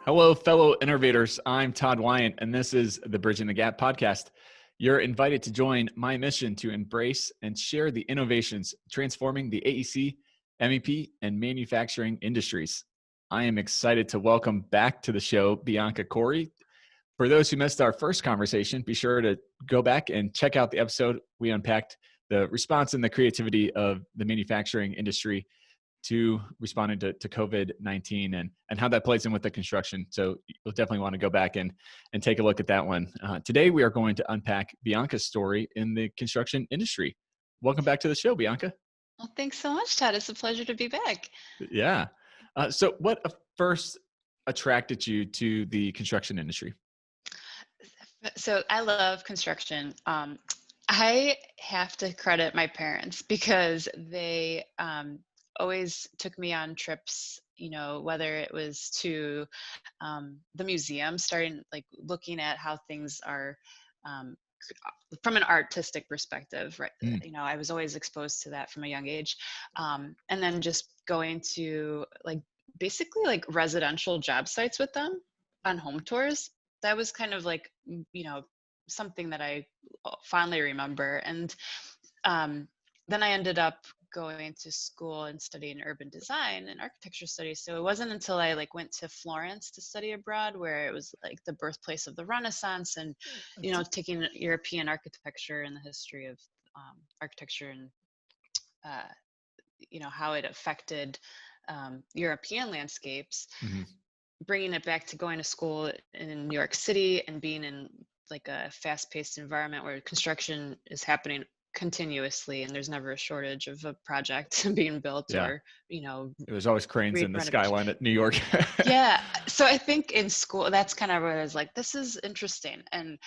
Hello, fellow innovators. I'm Todd Wyant, and this is the Bridging the Gap podcast. You're invited to join my mission to embrace and share the innovations transforming the AEC, MEP, and manufacturing industries. I am excited to welcome back to the show Bianca Coury. For those who missed our first conversation, be sure to go back and check out the episode. We unpacked the response and the creativity of the manufacturing industry to responding to COVID-19 and how that plays in with the construction. So you'll definitely want to go back and take a look at that one. Today, we are going to unpack Bianca's story in the construction industry. Welcome back to the show, Bianca. Well, thanks so much, Todd. It's a pleasure to be back. Yeah. So what first attracted you to the construction industry? So I love construction. I have to credit my parents because they always took me on trips, whether it was to the museum, starting like looking at how things are from an artistic perspective, right? I was always exposed to that from a young age. And then just going to basically residential job sites with them on home tours. That was kind of something that I fondly remember. And then I ended up going to school and studying urban design and architecture studies. So it wasn't until I went to Florence to study abroad, where it was the birthplace of the Renaissance, and taking European architecture and the history of architecture and how it affected European landscapes. Mm-hmm. Bringing it back to going to school in New York City and being in a fast-paced environment where construction is happening continuously and there's never a shortage of a project being built. Or there's always cranes in the skyline at New York. Yeah, so I think in school that's kind of where I was like, this is interesting. And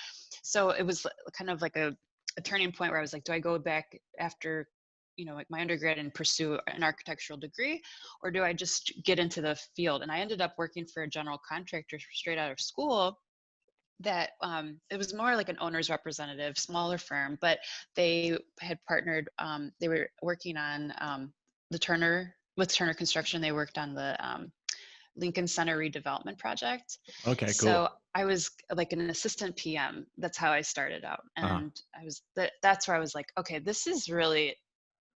so it was kind of like a turning point where I was like, do I go back after my undergrad and pursue an architectural degree, or do I just get into the field? And I ended up working for a general contractor straight out of school that it was more like an owner's representative, smaller firm, but they had partnered, they were working on Turner Construction. They worked on the Lincoln Center redevelopment project. Okay, cool. So I was like an assistant PM. That's how I started out. And I was, that's where I was like, okay, this is really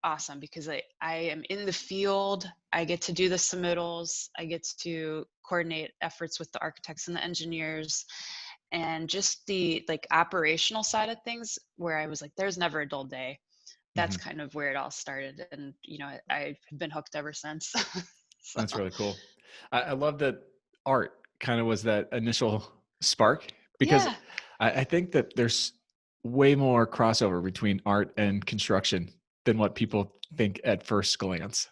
awesome, because I am in the field. I get to do the submittals. I get to coordinate efforts with the architects and the engineers. And just the operational side of things, where I was like, there's never a dull day. That's kind of where it all started. And, I've been hooked ever since. So. That's really cool. I love that art kind of was that initial spark, because I think that there's way more crossover between art and construction than what people think at first glance.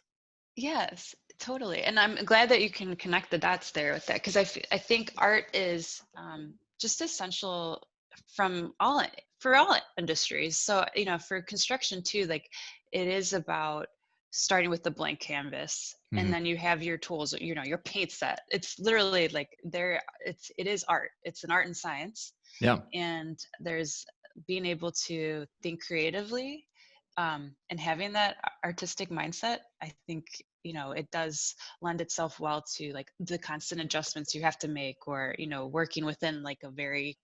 Yes, totally. And I'm glad that you can connect the dots there with that, because I think art is just essential for all industries. So, for construction too, it is about starting with the blank canvas, and then you have your tools, your paint set. It's literally it is art. It's an art and science. Yeah. And there's being able to think creatively, and having that artistic mindset. I think it does lend itself well to the constant adjustments you have to make, or working within a very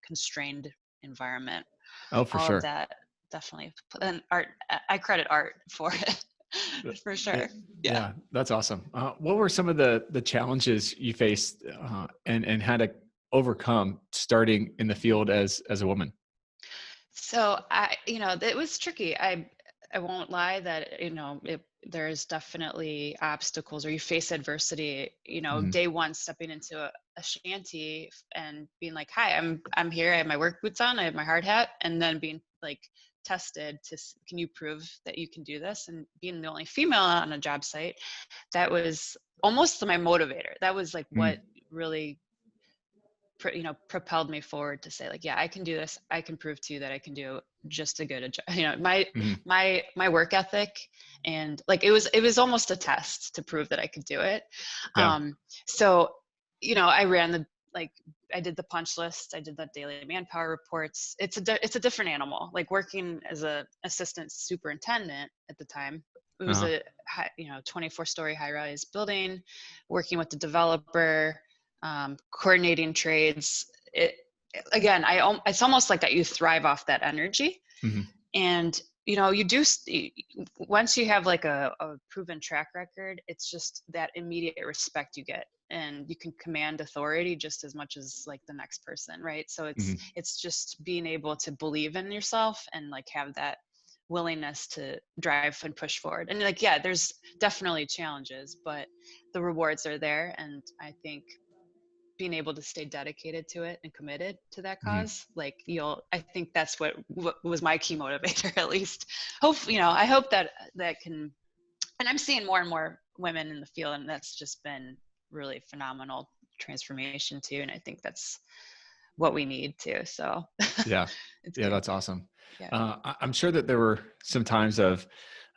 constrained environment. Oh, for sure. All of that definitely. And art, I credit art for it. For sure. Yeah, that's awesome. What were some of the challenges you faced and had to overcome starting in the field as a woman? So it was tricky. I won't lie that, there's definitely obstacles, or you face adversity, day one, stepping into a shanty and being like, hi, I'm here. I have my work boots on. I have my hard hat. And then being tested to, can you prove that you can do this? And being the only female on a job site, that was almost my motivator. That was what really propelled me forward to say yeah, I can do this. I can prove to you that I can do just a good job. My work ethic, and it was almost a test to prove that I could do it. Yeah. So, I ran I did the punch list. I did the daily manpower reports. It's a different animal. Working as a assistant superintendent at the time, it was a 24-story high-rise building, working with the developer, coordinating trades. It's almost like that you thrive off that energy. Mm-hmm. And, you do, once you have like a proven track record, it's just that immediate respect you get, and you can command authority just as much as like the next person. Right. So it's just being able to believe in yourself and like have that willingness to drive and push forward. And like, yeah, there's definitely challenges, but the rewards are there. And I think being able to stay dedicated to it and committed to that cause, like I think that's what was my key motivator, at least. I hope that can, and I'm seeing more and more women in the field, and that's just been really phenomenal transformation too. And I think that's what we need too. So yeah, good. That's awesome. Yeah. I'm sure that there were some times of,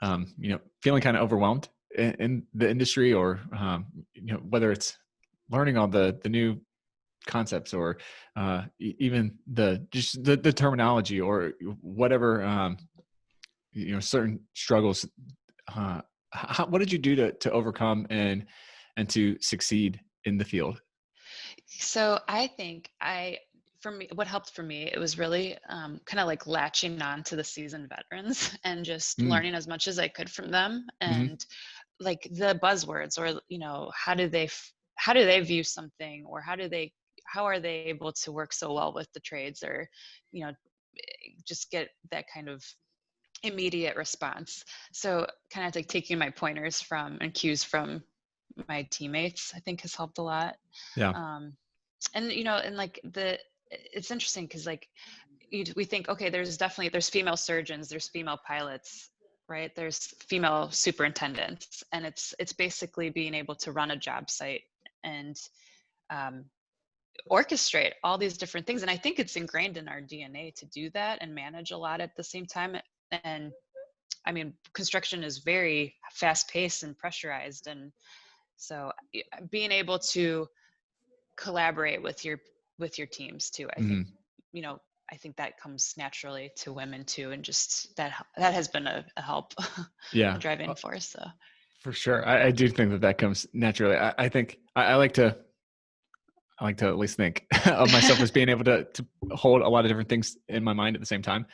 feeling kind of overwhelmed in the industry, or, whether it's learning all the new concepts, or even the terminology, or whatever, certain struggles. What did you do to overcome and to succeed in the field? So I think what helped for me, it was really kind of like latching on to the seasoned veterans and just learning as much as I could from them, and like the buzzwords, or how do they view something, or how are they able to work so well with the trades, or just get that kind of immediate response. So kind of like taking my pointers and cues from my teammates, I think has helped a lot. Yeah. And and like it's interesting because like we think, okay, there's female surgeons, there's female pilots, right? There's female superintendents, and it's basically being able to run a job site and orchestrate all these different things. And I think it's ingrained in our DNA to do that and manage a lot at the same time. And I mean, construction is very fast paced and pressurized. And so being able to collaborate with your teams too, I think, I think that comes naturally to women too. And just that has been a help, yeah, a driving force. So. For sure. I do think that comes naturally. I think I like to at least think of myself as being able to hold a lot of different things in my mind at the same time.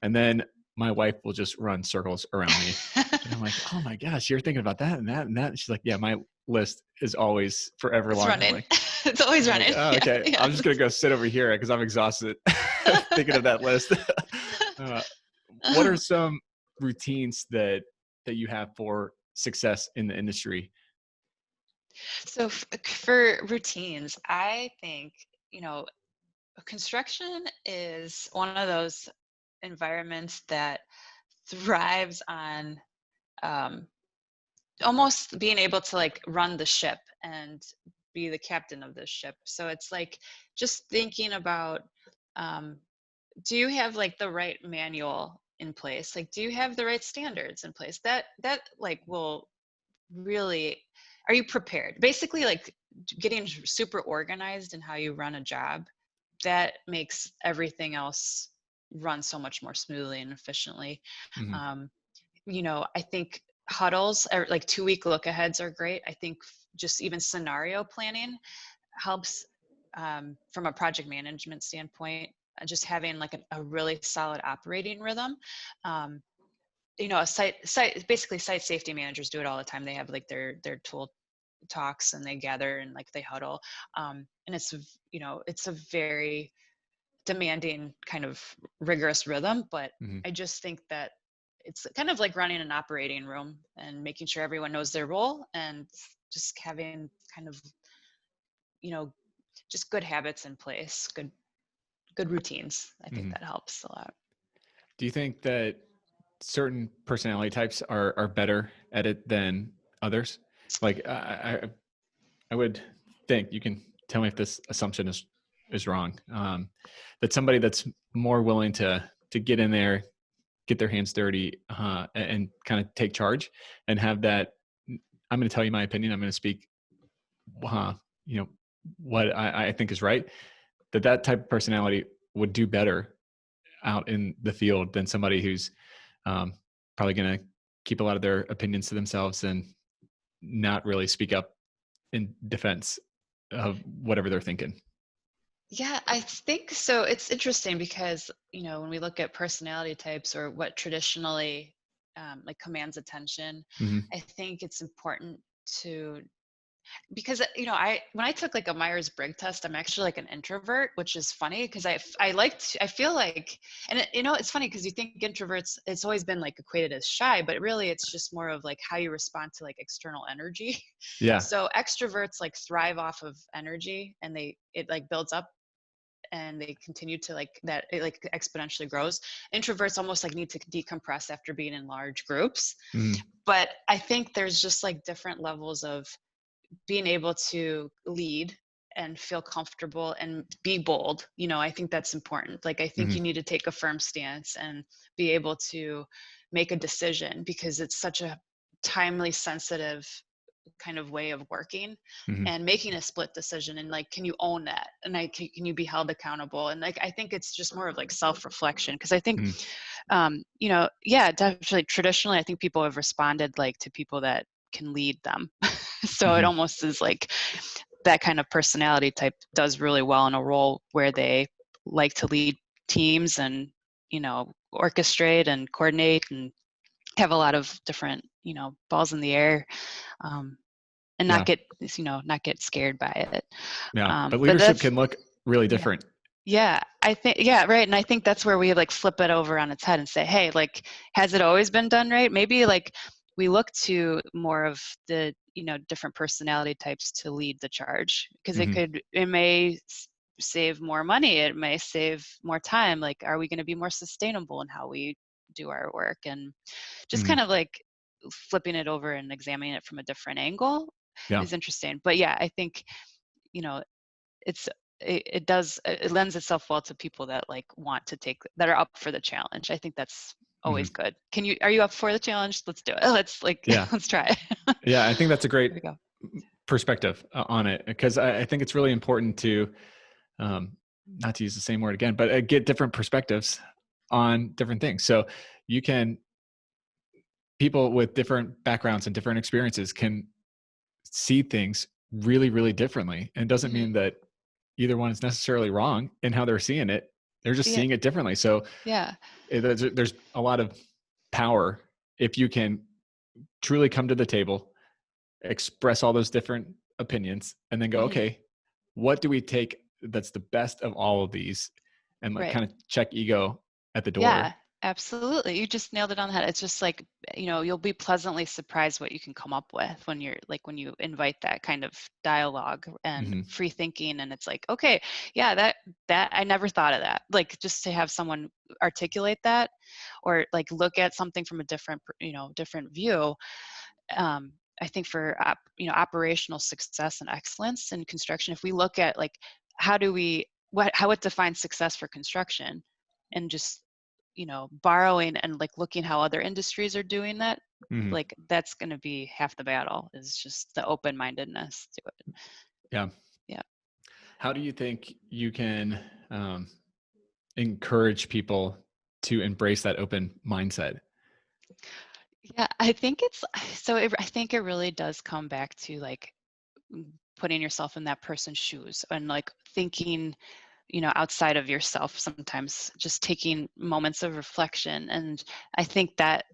And then my wife will just run circles around me. And I'm like, oh my gosh, you're thinking about that and that and that. And she's like, yeah, my list is always forever long. Running. Like, it's always running. Like, oh, okay. Yeah. I'm just going to go sit over here because I'm exhausted thinking of that list. What are some routines that you have for success in the industry? So for routines, I think, construction is one of those environments that thrives on almost being able to like run the ship and be the captain of the ship. So it's like just thinking about, do you have like the right manual in place? Like, do you have the right standards in place? That like will really, are you prepared? Basically, like getting super organized in how you run a job, that makes everything else run so much more smoothly and efficiently. I think huddles, like 2-week look aheads, are great. I think just even scenario planning helps from a project management standpoint, just having like a really solid operating rhythm. Basically site safety managers do it all the time. They have like their tool talks and they gather and like they huddle. And it's a very demanding kind of rigorous rhythm, but I just think that it's kind of like running an operating room and making sure everyone knows their role, and just having kind of, just good habits in place, good routines. I think that helps a lot. Do you think that certain personality types are better at it than others? Like I would think, you can tell me if this assumption is wrong, that somebody that's more willing to get in there, get their hands dirty, and kind of take charge and have that, I'm going to tell you my opinion, I'm going to speak, what I think is right, that type of personality would do better out in the field than somebody who's probably going to keep a lot of their opinions to themselves and not really speak up in defense of whatever they're thinking? Yeah, I think so. It's interesting because, when we look at personality types or what traditionally like commands attention, Hmm. I think it's important to, because when I took like a Myers-Briggs test, I'm actually like an introvert, which is funny because I feel like, and it's funny because you think introverts, it's always been like equated as shy, but really it's just more of like how you respond to like external energy. Yeah. So extroverts like thrive off of energy, and it like builds up and they continue to like that, it like exponentially grows. Introverts almost like need to decompress after being in large groups. Hmm. But I think there's just like different levels of being able to lead and feel comfortable and be bold. I think that's important. Like, I think Hmm. you need to take a firm stance and be able to make a decision, because it's such a timely, sensitive kind of way of working, Hmm. and making a split decision, and like, can you own that, and can you be held accountable? And like, I think it's just more of like self-reflection, because I think Hmm. yeah, definitely traditionally I think people have responded like to people that can lead them. So it Hmm. almost is like that kind of personality type does really well in a role where they like to lead teams and orchestrate and coordinate and have a lot of different balls in the air, um, and Yeah. not get scared by it. Yeah. But But leadership that's can look really yeah. different. Yeah, I think, yeah, right. And I think that's where we like flip it over on its head and say, hey, like, has it always been done right? Maybe like we look to more of the, different personality types to lead the charge, because Hmm. it may save more money. It may save more time. Like, are we going to be more sustainable in how we do our work? And just Hmm. kind of like flipping it over and examining it from a different angle Yeah. is interesting. But yeah, I think, you know, it's it lends itself well to people that like want to that are up for the challenge. I think that's Hmm. always good. Are you up for the challenge? Let's do it. Let's like Yeah. let's try it. Yeah. I think that's a great There we go. perspective on it, because I think it's really important to, not to use the same word again, but get different perspectives on different things. So you can, people with different backgrounds and different experiences can see things really, really differently. And it doesn't Hmm. mean that either one is necessarily wrong in how they're seeing it. They're just Yeah. seeing it differently. So Yeah. there's a lot of power if you can truly come to the table, express all those different opinions, and then go, Hmm. okay, what do we take that's the best of all of these, and like Right. kind of check ego at the Yeah, door. absolutely. You just nailed it on the head. It's just like, you'll be pleasantly surprised what you can come up with when you invite that kind of dialogue and Hmm. free thinking. And it's like, okay, yeah, that I never thought of that. Like, just to have someone articulate that, or like look at something from a different view. I think for operational success and excellence in construction, if we look at like how it defines success for construction, and just borrowing and like looking how other industries are doing that, Hmm. like that's going to be half the battle, is just the open-mindedness to it. Yeah. Yeah. How do you think you can, encourage people to embrace that open mindset? Yeah, I think I think it really does come back to like putting yourself in that person's shoes and like thinking outside of yourself, sometimes just taking moments of reflection. And I think that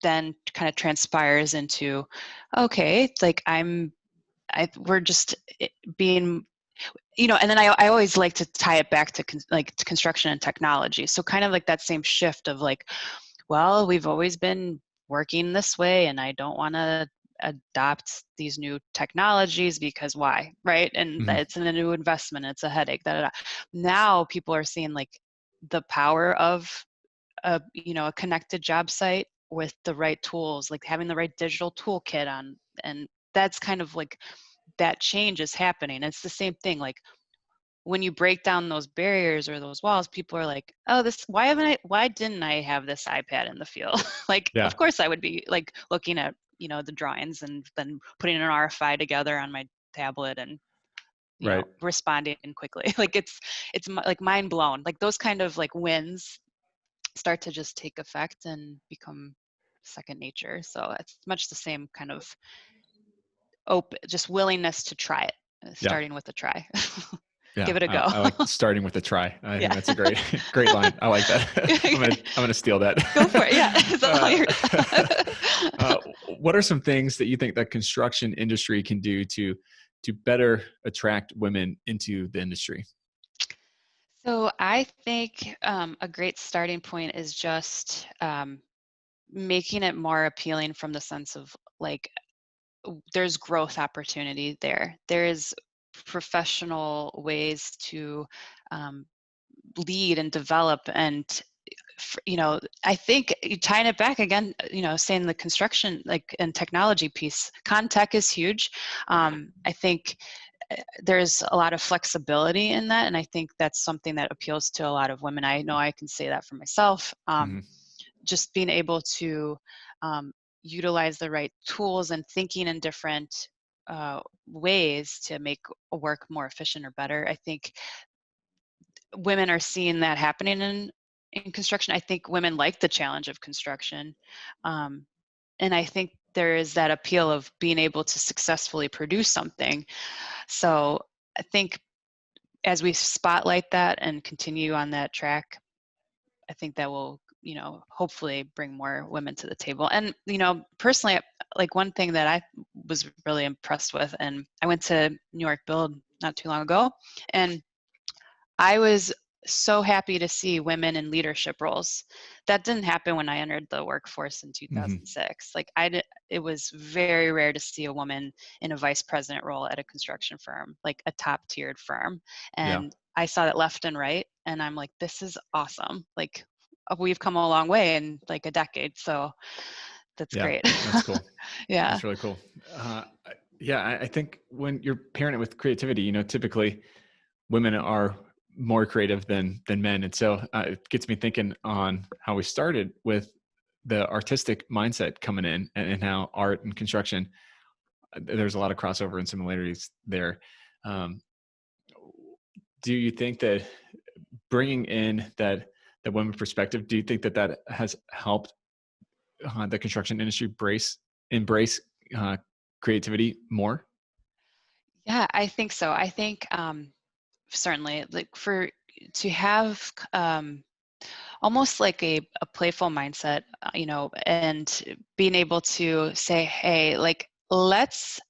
then kind of transpires into, okay, like we're just being, and then I always like to tie it back to to construction and technology. So kind of like that same shift of like, well, we've always been working this way and I don't want to adopt these new technologies because why, right? And Hmm. it's a new investment, it's a headache. Now people are seeing like the power of a connected job site with the right tools, like having the right digital toolkit on. And that's kind of like that change is happening. It's the same thing, like when you break down those barriers or those walls, people are like, oh, why didn't I have this iPad in the field? Like, Yeah. of course I would be like looking at, the drawings and then putting an RFI together on my tablet and, Right. responding quickly. Like like mind blown. Like those kind of like wins start to just take effect and become second nature. So it's much the same kind of just willingness to try it. starting with a try. Yeah, Give it a go. I like starting with a try. I think Yeah. that's a great line. I like that. I'm gonna steal that. Go for it. Yeah, it's all yours. What are some things that you think the construction industry can do to better attract women into the industry? So I think a great starting point is just making it more appealing from the sense of like there's growth opportunity there. There is professional ways to um, lead and develop and I think tying it back again, saying the construction and technology piece, ConTech is huge. I think there's a lot of flexibility in that, and I think that's something that appeals to a lot of women. I know I can say that for myself. Just being able to utilize the right tools and thinking in different ways to make work more efficient or better. I think women are seeing that happening in construction. I think women like the challenge of construction. And I think there is that appeal of being able to successfully produce something. So I think as we spotlight that and continue on that track, I think that will, hopefully bring more women to the table. And, personally, like one thing that I was really impressed with, and I went to New York Build not too long ago, and I was so happy to see women in leadership roles. That didn't happen when I entered the workforce in 2006. Like it was very rare to see a woman in a vice president role at a construction firm, like a top tiered firm. And I saw that left and right, and I'm like, this is awesome. Like we've come a long way in like a decade. So that's great. That's cool. Yeah. That's really cool. I think when you're pairing it with creativity, typically women are more creative than men. And so it gets me thinking on how we started with the artistic mindset coming in and how art and construction, there's a lot of crossover and similarities there. Do you think that bringing in that women perspective, do you think that has helped the construction industry embrace creativity more? Yeah, I think so. I think certainly like to have almost like a playful mindset, and being able to say, hey, like let's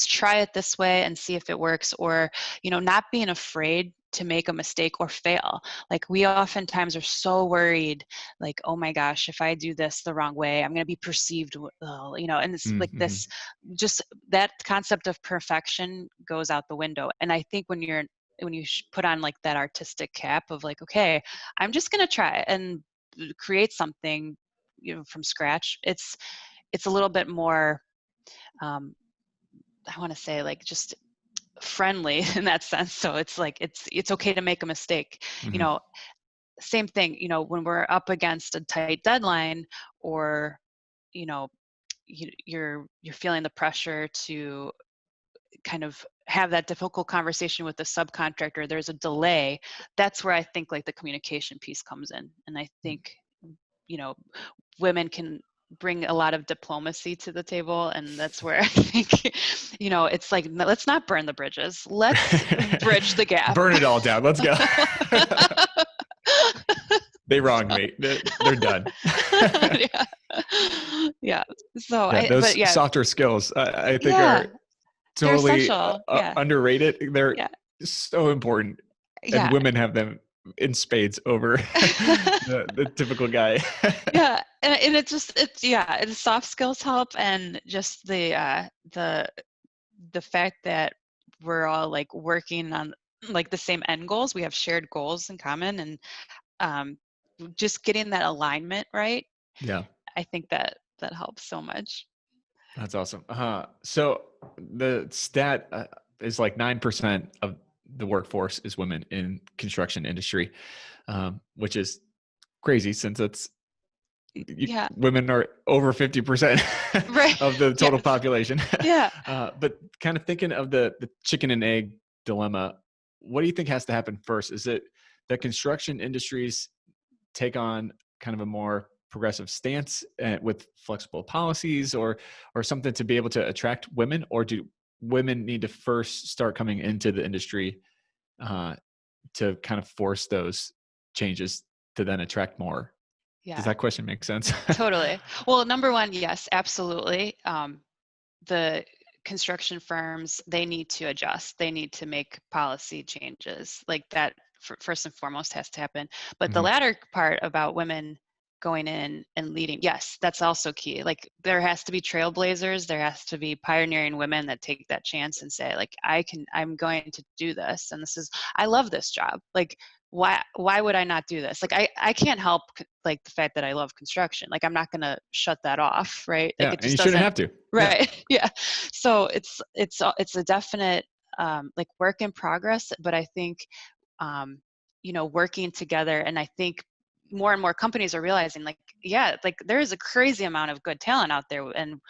try it this way and see if it works, or not being afraid to make a mistake or fail. Like we oftentimes are so worried, like, oh my gosh, if I do this the wrong way, I'm going to be perceived, and it's like this, just that concept of perfection goes out the window. And I think when you put on like that artistic cap of like, okay, I'm just going to try and create something, from scratch, it's a little bit more, I want to say like just friendly in that sense. So it's like, it's okay to make a mistake. Same thing, when we're up against a tight deadline, or, you're feeling the pressure to kind of have that difficult conversation with the subcontractor, there's a delay. That's where I think like the communication piece comes in. And I think, women can bring a lot of diplomacy to the table. And that's where I think, it's like, let's not burn the bridges. Let's bridge the gap. Burn it all down. Let's go. They wronged me. They're done. Yeah. So those softer skills, I think are totally underrated. They're so important. And women have them in spades over the typical guy. And it's soft skills help, and just the fact that we're all like working on like the same end goals. We have shared goals in common, and just getting that alignment right. I think that helps so much. That's awesome. So the stat is like 9% of the workforce is women in construction industry, which is crazy since women are over 50% of the total population. But kind of thinking of the chicken and egg dilemma, what do you think has to happen first? Is it that construction industries take on kind of a more progressive stance with flexible policies or something to be able to attract women, or do women need to first start coming into the industry to kind of force those changes to then attract more? Does Yeah, that question make sense? totally. Well, number one, yes, absolutely. The construction firms, they need to adjust. They need to make policy changes. Like that, first and foremost, has to happen. But the Mhm. latter part about women going in and leading, yes, that's also key. Like there has to be trailblazers. There has to be pioneering women that take that chance and say, like, I'm going to do this. And I love this job. Like, why would I not do this? Like, I can't help like the fact that I love construction. Like, I'm not going to shut that off, right? Like Yeah, it and you just shouldn't doesn't. have to. Yeah. Right. Yeah. So it's a definite like work in progress, but I think um, working together, and I think more and more companies are realizing, like, yeah, like there is a crazy amount of good talent out there, and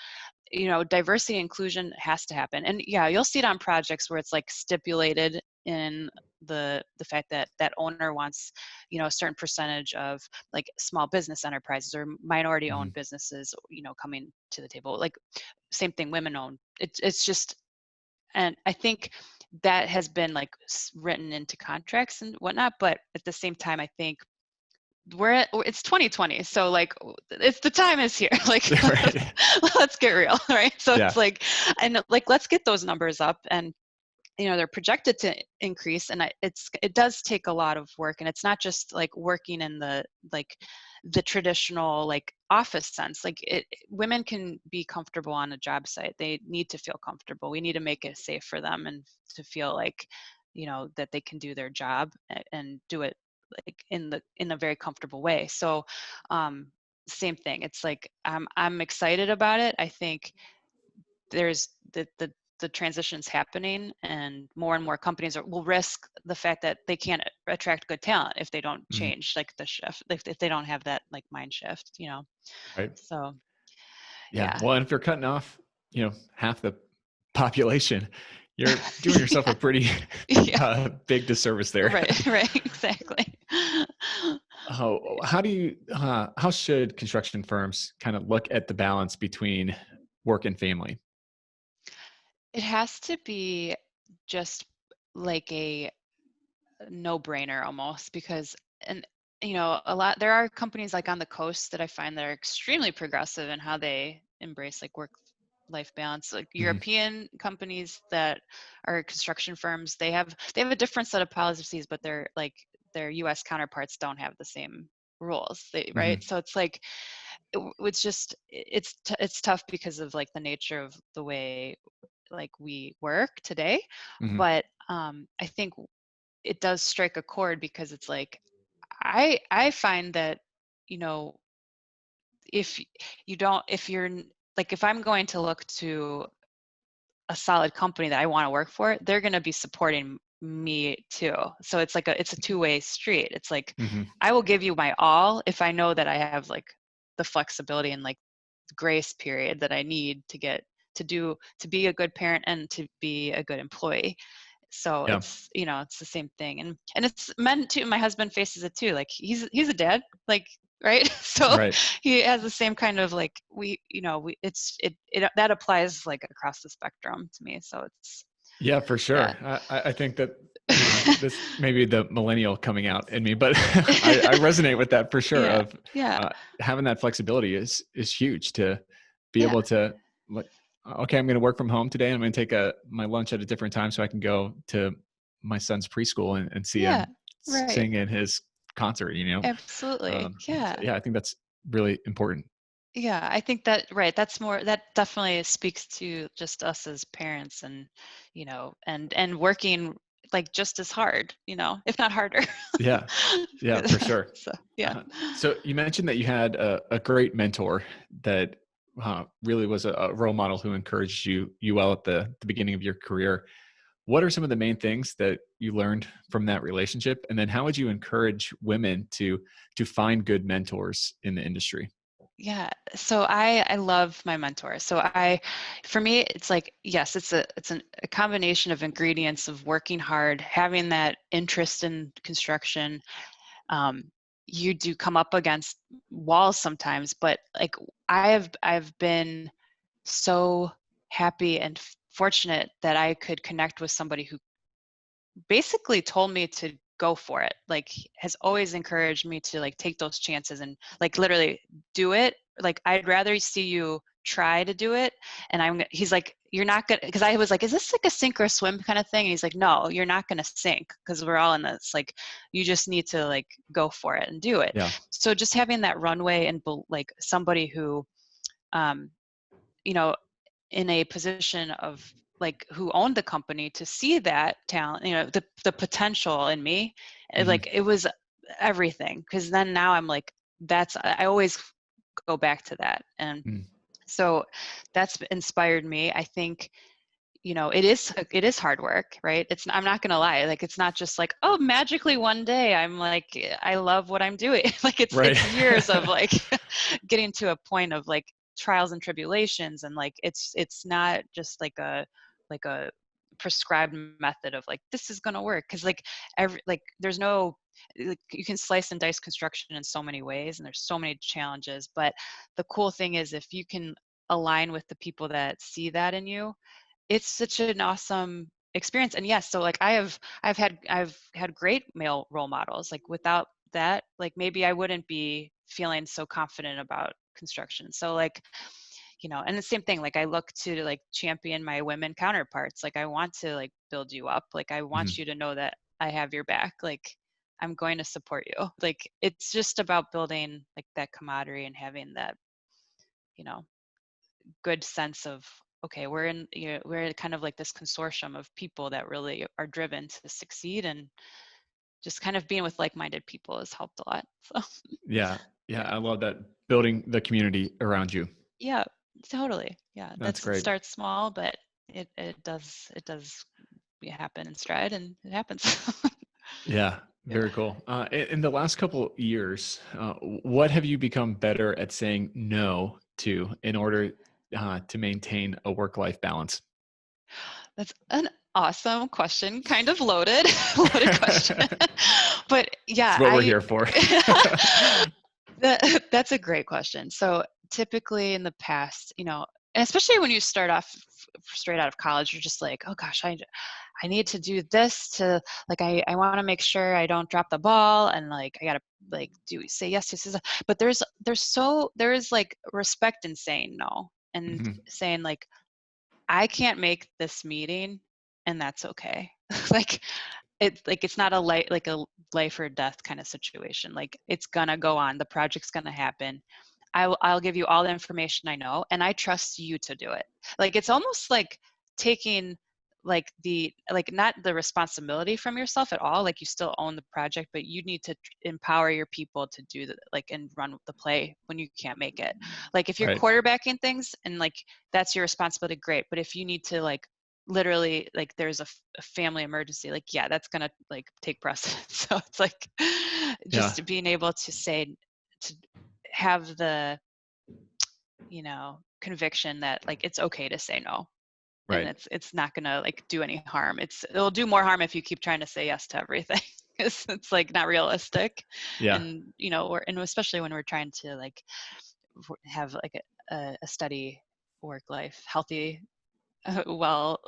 diversity and inclusion has to happen. And yeah, you'll see it on projects where it's like stipulated in the fact that that owner wants a certain percentage of like small business enterprises or minority owned Mhm. businesses coming to the table. Like same thing, women owned. It's just, and I think that has been like written into contracts and whatnot, but at the same time I think it's 2020, so like it's the time is here. Like Right. let's get real, right? So Yeah. it's like, and like let's get those numbers up, and they're projected to increase, and it does take a lot of work, and it's not just like working in the traditional like office sense. Like women can be comfortable on a job site. They need to feel comfortable. We need to make it safe for them and to feel like that they can do their job and do it like in a very comfortable way. So same thing, it's like I'm excited about it. I think there's the transition's happening, and more companies will risk the fact that they can't attract good talent if they don't Mhm. change like the shift, if they don't have that like mind shift. Right. So Yeah. yeah. Well, and if you're cutting off, half the population, you're doing yourself a pretty Yeah. big disservice there. Right. Right. Exactly. How should construction firms kind of look at the balance between work and family? It has to be just like a no-brainer almost, because and there are companies like on the coast that I find that are extremely progressive in how they embrace like work life balance. Like Mhm. European companies that are construction firms, they have a different set of policies, but their US counterparts don't have the same rules, right? Mhm. So it's like it's just it's tough because of like the nature of the way like we work today. Mhm. But I think it does strike a chord, because it's like I find that you know if you don't if you're like, if I'm going to look to a solid company that I want to work for, they're going to be supporting me too. So it's a two-way street. It's like Mhm. I will give you my all if I know that I have like the flexibility and like the grace period that I need to be a good parent and to be a good employee. So Yeah. it's the same thing, and it's men too. My husband faces it too. Like he's a dad, like, right? So Right. he has the same kind of like, we it that applies like across the spectrum to me. So it's Yeah, for yeah. sure. I think that this may be the millennial coming out in me, but I resonate with that for sure. Yeah. Of Yeah. having that flexibility is huge to be Yeah. able to like, okay, I'm going to work from home today. I'm going to take my lunch at a different time so I can go to my son's preschool and see Yeah. him Right. sing in his concert. Absolutely. So Yeah. yeah, I think that's really important. Yeah, I think that, right, that definitely speaks to just us as parents, and and working like just as hard, if not harder. Yeah, yeah, for sure. So yeah. So you mentioned that you had a great mentor that really was a role model who encouraged you well at the beginning of your career. What are some of the main things that you learned from that relationship? And then how would you encourage women to find good mentors in the industry? Yeah, so I love my mentor. So for me, it's like, yes, a combination of ingredients of working hard, having that interest in construction. um, you do come up against walls sometimes, but like I've been so happy and fortunate that I could connect with somebody who basically told me to go for it. Like, has always encouraged me to like take those chances and like literally do it. Like, I'd rather see you try to do it. And he's like, you're not gonna, because I was like, is this like a sink or swim kind of thing? And he's like, no, you're not gonna sink, because we're all in this. Like, you just need to like go for it and do it. Yeah. So just having that runway and like somebody who, you know, in a position of like who owned the company, to see that talent, you know, the potential in me, like it was everything. Because then now I'm like, I always go back to that. And so that's inspired me. I think, you know, it is hard work, right? I'm not gonna lie, like it's not just like, oh, magically one day I'm like, I love what I'm doing. Like it's years of like getting to a point of like trials and tribulations, and like it's not just like a prescribed method of like, this is gonna work, because like there's no, like, you can slice and dice construction in so many ways, and there's so many challenges. But the cool thing is, if you can align with the people that see that in you, it's such an awesome experience. And yes, so like I've had great male role models. Like without that, like maybe I wouldn't be feeling so confident about construction. So like, you know, and the same thing, like I look to like champion my women counterparts. Like I want to like build you up. Like I want you to know that I have your back. Like I'm going to support you. Like it's just about building like that camaraderie and having that, you know, good sense of, okay, we're kind of like this consortium of people that really are driven to succeed, and just kind of being with like-minded people has helped a lot. So Yeah. I love that, building the community around you. yeah, totally. Yeah, That's it great. starts small, but it does happen in stride, and it happens. Yeah. Very cool. In the last couple years, what have you become better at saying no to in order to maintain a work-life balance? That's an awesome question. Kind of loaded, loaded question. But yeah, That's what we're here for. That's a great question. So typically in the past, you know, and especially when you start off straight out of college, you're just like, oh gosh, I need to do this to like, I want to make sure I don't drop the ball, and like I gotta like say yes to this. But there is like respect in saying no, and saying like, I can't make this meeting, and that's okay. Like it's not a life or death kind of situation. Like it's gonna go on. The project's gonna happen. I'll give you all the information I know, and I trust you to do it. Like it's almost like taking like not the responsibility from yourself at all. Like you still own the project, but you need to empower your people to do and run the play when you can't make it. Like if you're quarterbacking things and like that's your responsibility, great. But if you need to like literally like there's a family emergency, like yeah, that's gonna like take precedence. So it's like just being able to say, to have the, you know, conviction that like it's okay to say no, and it's not gonna like do any harm. It'll do more harm if you keep trying to say yes to everything. It's like not realistic. And you know, and especially when we're trying to like have like a steady work life, healthy, well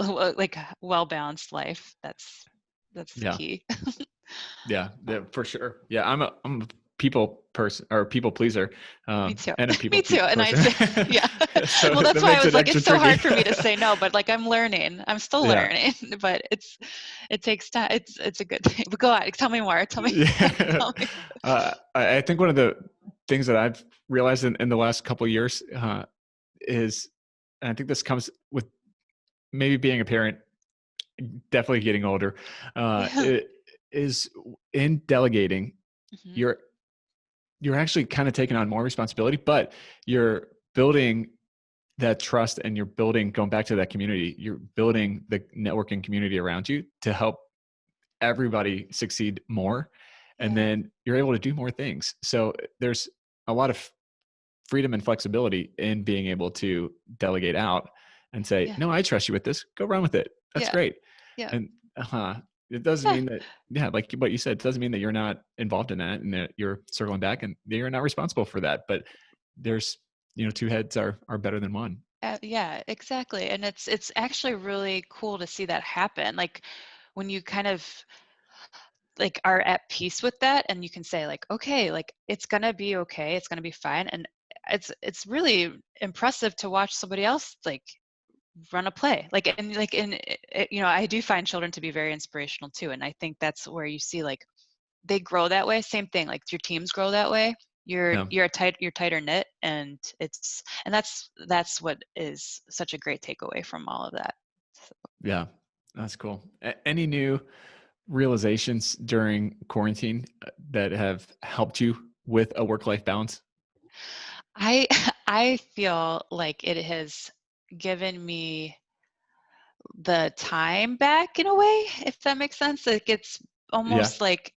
balanced life. That's the key. Yeah, for sure. Yeah, I'm a people person or people pleaser. Me too. And a people Me too. And I person. say, yeah. So well, that's why I was like, it's so tricky. hard for me to say no, but like I'm learning. I'm still learning, but it takes time. It's a good thing. But go on, tell me more. Tell me. Tell me. I think one of the things that I've realized in the last couple of years is, and I think this comes with maybe being a parent, definitely getting older, it is in delegating, you're actually kind of taking on more responsibility, but you're building that trust, and you're building, going back to that community, you're building the networking community around you to help everybody succeed more. And then you're able to do more things. So there's a lot of freedom and flexibility in being able to delegate out and say, no, I trust you with this. Go run with it. That's great. Yeah. And it doesn't mean that, like what you said, it doesn't mean that you're not involved in that and that you're circling back and you're not responsible for that. But there's, you know, two heads are better than one. Yeah, exactly. And it's actually really cool to see that happen. Like when you kind of like are at peace with that and you can say like, okay, like it's gonna be okay, it's gonna be fine. And it's really impressive to watch somebody else like run a play. Like and like in you know, I do find children to be very inspirational too. And I think that's where you see like they grow that way. Same thing, like your teams grow that way. Yeah. You're tighter knit, and that's what is such a great takeaway from all of that. So, Yeah. That's cool. Any new realizations during quarantine that have helped you with a work-life balance? I I feel like it has given me the time back in a way, if that makes sense. Like it's Yeah. almost like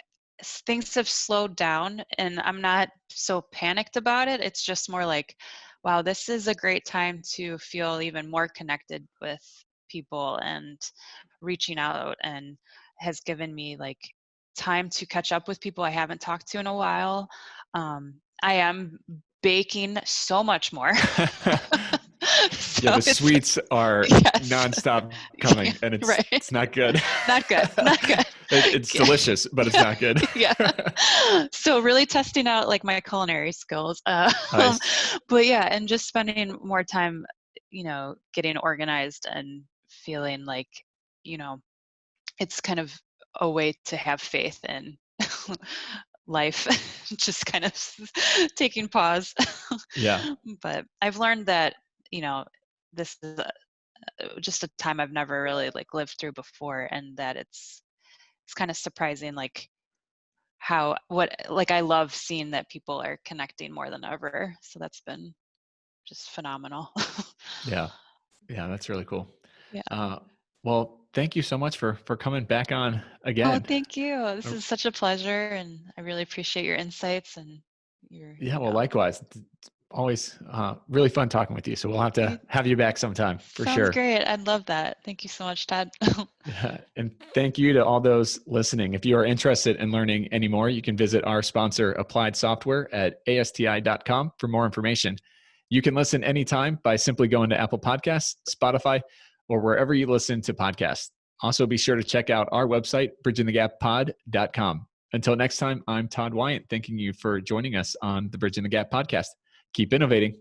things have slowed down and I'm not so panicked about it. It's just more like, wow, this is a great time to feel even more connected with people and reaching out, and has given me like time to catch up with people I haven't talked to in a while. I am baking so much more. Yeah, So the it's sweets are yes. nonstop Yeah, coming, and right. it's not good. Not good, not good. It's Yeah, delicious, but it's yeah, not good. yeah. So really testing out like my culinary skills. Nice. But yeah, and just spending more time, you know, getting organized and feeling like, you know, it's kind of a way to have faith in life, just kind of taking pause. Yeah. But I've learned that, you know, this is just a time I've never really like lived through before, and that it's kind of surprising like how what like I love seeing that people are connecting more than ever. So that's been just phenomenal. Yeah. Yeah, that's really cool. Yeah. Uh, well, thank you so much for coming back on Oh, again. thank you. This Uh, is such a pleasure, and I really appreciate your insights and Yeah, you well, know, likewise. It's always really fun talking with you. So we'll have to you, have you back sometime for sounds sure. great. I'd love that. Thank you so much, Todd. Yeah. And thank you to all those listening. If you are interested in learning any more, you can visit our sponsor, Applied Software, at asti.com for more information. You can listen anytime by simply going to Apple Podcasts, Spotify, or wherever you listen to podcasts. Also, be sure to check out our website, bridgingthegappod.com. Until next time, I'm Todd Wyant, thanking you for joining us on the Bridging the Gap podcast. Keep innovating.